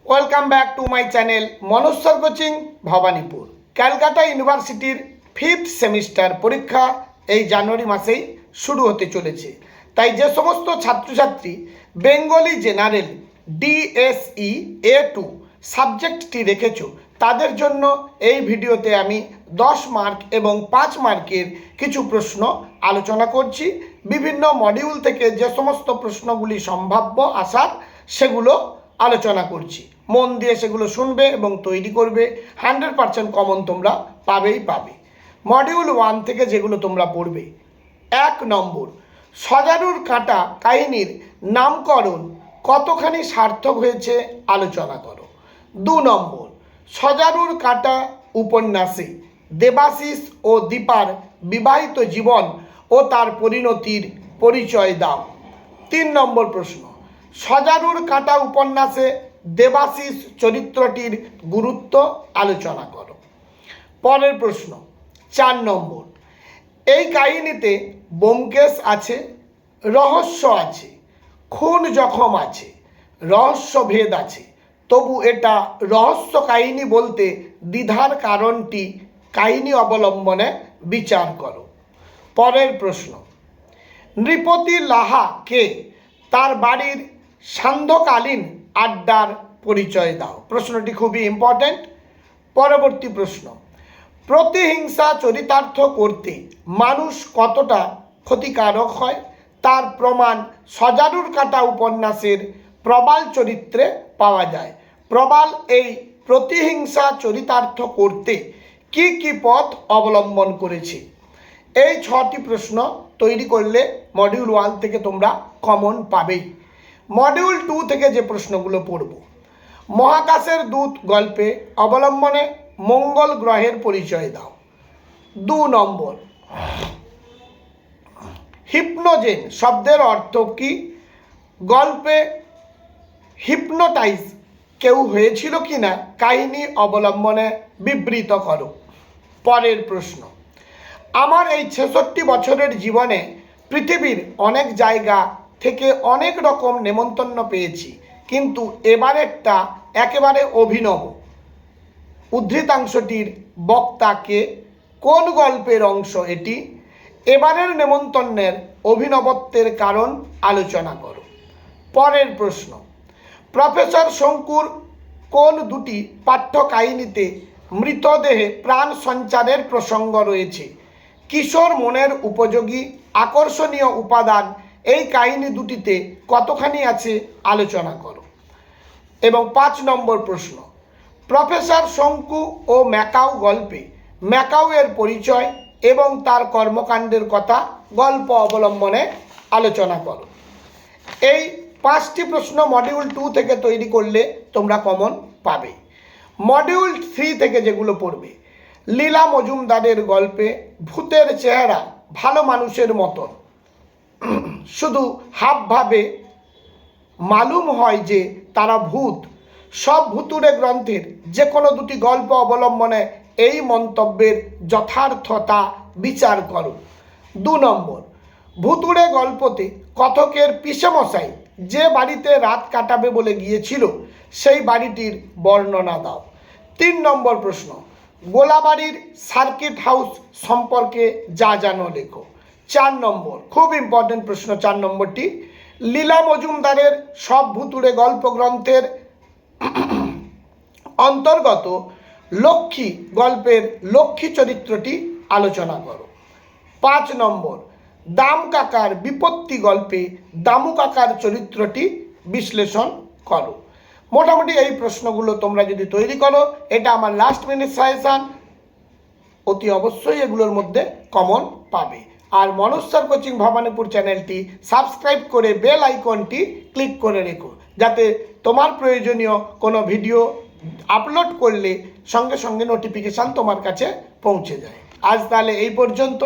Welcome back to my channel Manoswar coaching Bhawanipur. Calcutta ইউনিভার্সিটির 5th semester পরীক্ষা এই জানুয়ারি মাসেই শুরু হতে চলেছে। তাই যে সমস্ত ছাত্রছাত্রী বেঙ্গলি জেনারেল ডিএসই A2 সাবজেক্টটি রেখেছ তাদের জন্য এই ভিডিওতে আমি 10 মার্ক এবং 5 মার্কের কিছু প্রশ্ন আলোচনা করছি। বিভিন্ন মডিউল থেকে যে সমস্ত প্রশ্নগুলি সম্ভাব্য আসার সেগুলো আলোচনা করছি। মন দিয়ে সেগুলো শুনবে এবং তৈরি করবে। 100% কমন তোমরা পাবেই পাবে। মডিউল 1 থেকে যেগুলো তোমরা পড়বে, 1 নম্বর, সজারুর কাঁটা কাহিনীর নামকরণ কতখানি সার্থক হয়েছে আলোচনা করো। 2 নম্বর, সজারুর কাঁটা উপন্যাসে দেবাশিস ও দীপার বিবাহিত জীবন ও তার পরিণতির পরিচয় দাও। 3 নম্বর প্রশ্ন, সজারুর কাঁটা উপন্যাসে দেবাশিস চরিত্রটির গুরুত্ব আলোচনা করো। পরের প্রশ্ন 4 নম্বর, এই কাহিনীতে ব্যোমকেশ আছে, রহস্য আছে, খুন জখম আছে, রহস্যভেদ আছে, তবু এটা রহস্য কাহিনী বলতে দ্বিধার কারণটি কাহিনী অবলম্বনে বিচার করো। পরের প্রশ্ন, নৃপতি লাহা কে, তার বাড়ির সান্ধ্যকালীন আড্ডার পরিচয় দাও। প্রশ্নটি খুবই ইম্পর্ট্যান্ট। পরবর্তী প্রশ্ন, প্রতিহিংসা চরিতার্থ করতে মানুষ কতটা ক্ষতিকারক হয় তার প্রমাণ সজারুর কাঁটা উপন্যাসের প্রবাল চরিত্রে পাওয়া যায়। প্রবাল এই প্রতিহিংসা চরিতার্থ করতে কি কি পথ অবলম্বন করেছে। এই 6টি প্রশ্ন তৈরি করলে মডিউল 1 থেকে তোমরা কমন পাবেই। মডিউল 2 থেকে যে প্রশ্নগুলো পড়ব, মহাকাশের দূত গল্পে অবলম্বনে মঙ্গল গ্রহের পরিচয় দাও। 2 নম্বর, হিপনোজেন শব্দের অর্থ কি, গল্পে হিপনোটাইজ কেউ হয়েছিল কিনা কাহিনী অবলম্বনে বিবৃত করো। পরের প্রশ্ন, আমার এই 66 বছরের জীবনে পৃথিবীর অনেক জায়গা থেকে অনেক রকম নেমন্তন্ন পেয়েছি, কিন্তু এবারেরটা একেবারে অভিনব। উদ্ধৃতাংশটির বক্তাকে, কোন গল্পের অংশ এটি, এবারের নেমন্তন্নের অভিনবত্বের কারণ আলোচনা করো। পরের প্রশ্ন, প্রফেসর শঙ্কুর কোন দুটি পাঠ্য কাহিনীতে মৃতদেহে প্রাণ সঞ্চারের প্রসঙ্গ রয়েছে, কিশোর মনের উপযোগী আকর্ষণীয় উপাদান এই কাহিনী দুটিতে কতখানি আছে আলোচনা করো। এবং 5 নম্বর প্রশ্ন, প্রফেসর শঙ্কু ও ম্যাকাও গল্পে ম্যাকাও এর পরিচয় এবং তার কর্মকাণ্ডের কথা গল্প অবলম্বনে আলোচনা করো। এই 5টি প্রশ্ন মডিউল 2 থেকে তৈরি করলে তোমরা কমন পাবে। মডিউল 3 থেকে যেগুলো পড়বে, লীলা মজুমদারের গল্পে ভূতের চেহারা ভালো মানুষের মতন, শুধু হাবভাবে মালুম হয় যে তারা ভূত। সব ভুতুড়ে গ্রন্থের যে কোনো দুটি গল্প অবলম্বনে এই মন্তব্যের যথার্থতা বিচার করো। 2 নম্বর, ভুতুড়ে গল্পতে কথকের পিসেমশাই যে বাড়িতে রাত কাটাবে বলে গিয়েছিল সেই বাড়িটির বর্ণনা দাও। 3 নম্বর প্রশ্ন, গোলাবাড়ির সার্কিট হাউস সম্পর্কে যা জানো লেখো। 4 নম্বর, খুব ইম্পর্টেন্ট প্রশ্ন 4 নম্বরটি, লীলা মজুমদারের সব ভুতুড়ে গল্প গ্রন্থের অন্তর্গত লক্ষ্মী গল্পের লক্ষ্মী চরিত্রটি আলোচনা করো। 5 নম্বর, দাম কাকার বিপত্তি গল্পে দামু কাকার চরিত্রটি বিশ্লেষণ করো। মোটামুটি এই প্রশ্নগুলো তোমরা যদি তৈরি করো, এটা আমার লাস্ট মিনিট সাজেশন, অতি অবশ্যই এগুলোর মধ্যে কমন পাবে। আর মনোস্বর কোচিং ভবানীপুর চ্যানেলটি সাবস্ক্রাইব করে বেল আইকনটি ক্লিক করে রেখো, যাতে তোমার প্রয়োজনীয় কোনো ভিডিও আপলোড করলে সঙ্গে সঙ্গে নোটিফিকেশান তোমার কাছে পৌঁছে যায়। আজ তাহলে এই পর্যন্ত।